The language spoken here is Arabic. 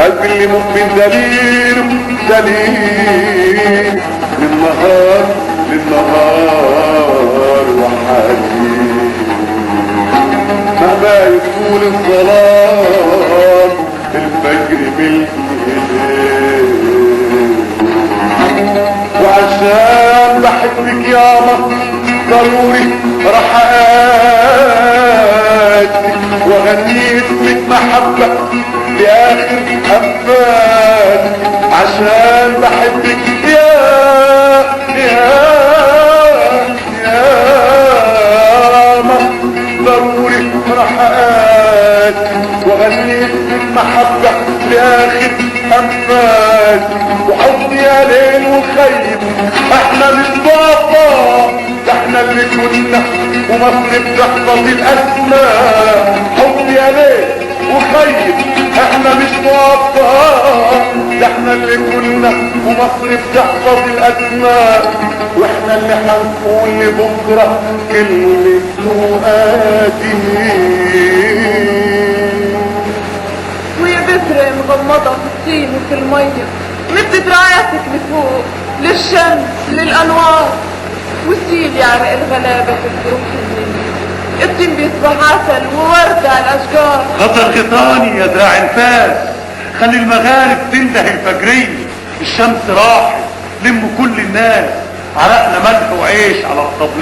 قلبي اللي مؤمن دليل دليل للنهار للنهار وحديد مهما يكون الظلام الفجر بالليل وعشان بحبك يا مصر ضروري راح اقاتل وغنيت من محبة لاخر حبات عشان بحبك يا مصر ضروري راح اقاتل وغنيت من محبة لاخر حبات وحضني يا ليل وخيب احنا مش ضعفا ده احنا اللي كنا ومصر بتحفظ الاسماء حضني يا ليل وخيب احنا مش ضعفا ده احنا اللي كنا ومصر بتحفظ الاسماء واحنا اللي هنقول لبكره كلمه مقادمين ويا بكرة مغمضة في الطين وفي المية مدت راسك لفوق للشمس للأنوار وسيل يعرق الغلابة في الجروح النية الطين بيصبح عسل وورد على الأشجار خطر غطاني يا دراع الفاس خلي المغارب تنده الفجرية الشمس راحت لموا كل الناس عرقنا ملح وعيش على الطبلية